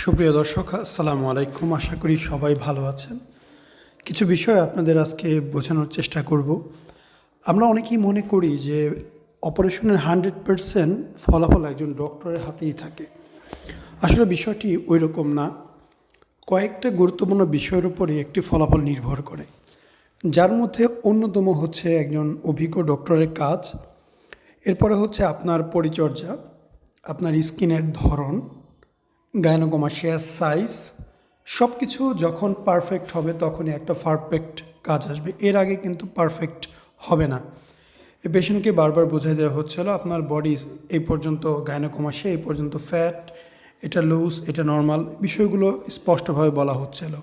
সুপ্রিয় দর্শক, আসসালামু আলাইকুম। আশা করি সবাই ভালো আছেন। কিছু বিষয় আপনাদের আজকে বোঝানোর চেষ্টা করব। আমরা অনেকেই মনে করি যে অপারেশনের 100% ফলাফল একজন ডক্টরের হাতেই থাকে। আসলে বিষয়টি ওই রকম না। কয়েকটা গুরুত্বপূর্ণ বিষয়ের উপরে একটি ফলাফল নির্ভর করে, যার মধ্যে অন্যতম হচ্ছে একজন অভিজ্ঞ ডক্টরের কাজ। এরপরে হচ্ছে আপনার পরিচর্যা, আপনার স্কিনের ধরন, গাইনোকমাস্টিয়ার সাইজ, সব কিছু যখন পারফেক্ট হবে তখনই একটা পারফেক্ট কাজ আসবে। এর আগে কিন্তু পারফেক্ট হবে না। এই পেশেন্টকে বারবার বোঝাই দেওয়া হচ্ছিল আপনার বডি এই পর্যন্ত গাইনোকমাস্টিয়া, এই পর্যন্ত ফ্যাট, এটা লুজ, এটা নর্মাল, বিষয়গুলো স্পষ্টভাবে বলা হচ্ছিল।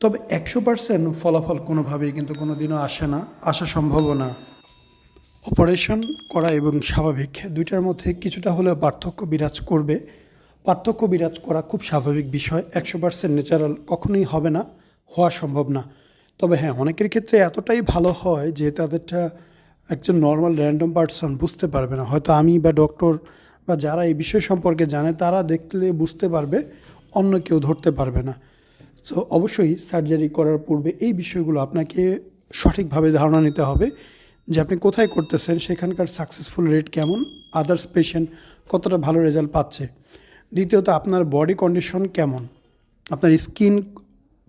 তবে 100% ফলাফল কোনোভাবেই কিন্তু কোনো দিনও আসে না, আসা সম্ভবও না। অপারেশন করা এবং স্বাভাবিক দুইটার মধ্যে কিছুটা হলেও পার্থক্য বিরাজ করবে। পার্থক্য বিরাজ করা খুব স্বাভাবিক বিষয়। 100% ন্যাচারাল কখনোই হবে না, হওয়া সম্ভব না। তবে হ্যাঁ, অনেকের ক্ষেত্রে এতটাই ভালো হয় যে তাদেরটা একজন নর্মাল র্যান্ডম পার্সন বুঝতে পারবে না। হয়তো আমি বা ডক্টর বা যারা এই বিষয় সম্পর্কে জানে তারা দেখলে বুঝতে পারবে, অন্য কেউ ধরতে পারবে না। সো অবশ্যই সার্জারি করার পূর্বে এই বিষয়গুলো আপনাকে সঠিকভাবে ধারণা নিতে হবে যে আপনি কোথায় করতেছেন, সেখানকার সাকসেসফুল রেট কেমন, আদার্স পেশেন্ট কতটা ভালো রেজাল্ট পাচ্ছে। দ্বিতীয়ত, আপনার বডি কন্ডিশন কেমন, আপনার স্কিন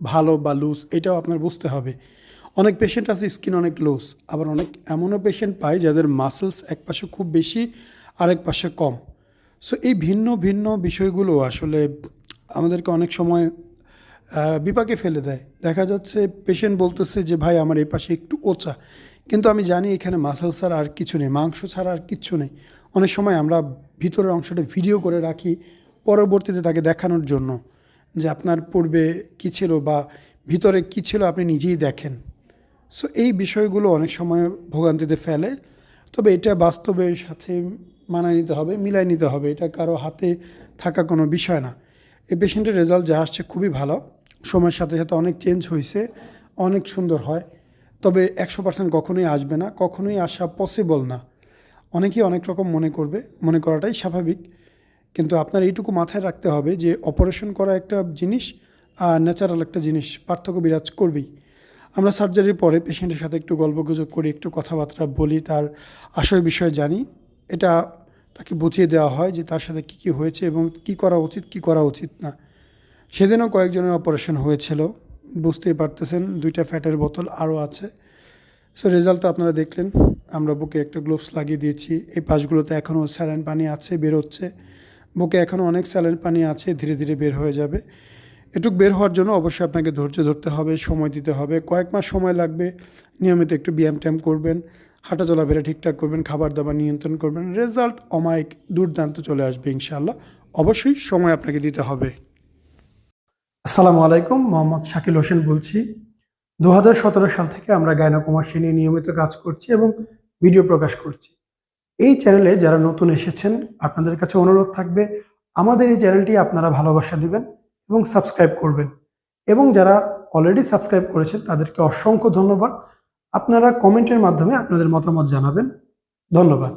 ভালো বা লুজ, এটাও আপনার বুঝতে হবে। অনেক পেশেন্ট আছে স্কিন অনেক লুজ, আবার অনেক এমনও পেশেন্ট পায় যাদের মাসেলস এক পাশে খুব বেশি, আরেক পাশে কম। সো এই ভিন্ন ভিন্ন বিষয়গুলো আসলে আমাদেরকে অনেক সময় বিপাকে ফেলে দেয়। দেখা যাচ্ছে পেশেন্ট বলতেছে যে ভাই আমার এই পাশে একটু ওচা, কিন্তু আমি জানি এখানে মাসেল ছাড়া আর কিছু নেই, মাংস ছাড়া আর কিচ্ছু নেই। অনেক সময় আমরা ভিতরের অংশটা ভিডিও করে রাখি পরবর্তীতে তাকে দেখানোর জন্য যে আপনার পূর্বে কী ছিল বা ভিতরে কী ছিল আপনি নিজেই দেখেন। সো এই বিষয়গুলো অনেক সময় ভোগান্তিতে ফেলে। তবে এটা বাস্তবের সাথে মানায় নিতে হবে, মিলাই নিতে হবে। এটা কারো হাতে থাকা কোনো বিষয় না। এই পেশেন্টের রেজাল্ট যা আসছে খুবই ভালো, সময়ের সাথে সাথে অনেক চেঞ্জ হয়েছে, অনেক সুন্দর হয়। তবে 100% কখনোই আসবে না, কখনোই আসা পসিবল না। অনেকেই অনেক রকম মনে করবে, মনে করাটাই স্বাভাবিক। কিন্তু আপনার এইটুকু মাথায় রাখতে হবে যে অপারেশন করা একটা জিনিস আর ন্যাচারাল একটা জিনিস, পার্থক্য বিরাজ করবেই। আমরা সার্জারির পরে পেশেন্টের সাথে একটু গল্পগুজব করি, একটু কথাবার্তা বলি, তার আসল বিষয় জানি। এটা তাকে বুঝিয়ে দেওয়া হয় যে তার সাথে কী কী হয়েছে এবং কী করা উচিত, কী করা উচিত না। সেদিনও কয়েকজনের অপারেশন হয়েছিল, বুঝতেই পারতেছেন, 2টা ফ্যাটের বোতল আরও আছে। সো রেজাল্ট তো আপনারা দেখলেন। আমরা বুকে একটা গ্লোভস লাগিয়ে দিয়েছি, এই পাশগুলোতে এখনও স্যালাইন পানি আছে, বেরোচ্ছে। বুকে এখনও অনেক স্যালাইন পানি আছে, ধীরে ধীরে বের হয়ে যাবে। এটুক বের হওয়ার জন্য অবশ্যই আপনাকে ধৈর্য ধরতে হবে, সময় দিতে হবে, কয়েক মাস সময় লাগবে। নিয়মিত একটু ব্যায়াম ট্যায়াম করবেন, হাঁটা চলাফেরা ঠিকঠাক করবেন, খাবার দাবার নিয়ন্ত্রণ করবেন, রেজাল্ট অমায়িক দুর্দান্ত চলে আসবে ইনশাআল্লাহ। অবশ্যই সময় আপনাকে দিতে হবে। আসসালামু আলাইকুম, মোহাম্মদ শাকিল হোসেন বলছি। 2017 সাল থেকে আমরা গাইনোকমাস্টিয়া নিয়ে নিয়মিত কাজ করছি এবং ভিডিও প্রকাশ করছি। এই চ্যানেলে যারা নতুন এসেছেন, আপনাদের কাছে অনুরোধ থাকবে আমাদের এই চ্যানেলটি আপনারা ভালোবাসা দিবেন এবং সাবস্ক্রাইব করবেন। এবং যারা অলরেডি সাবস্ক্রাইব করেছেন তাদেরকে অসংখ্য ধন্যবাদ। আপনারা কমেন্টের মাধ্যমে আপনাদের মতামত জানাবেন। ধন্যবাদ।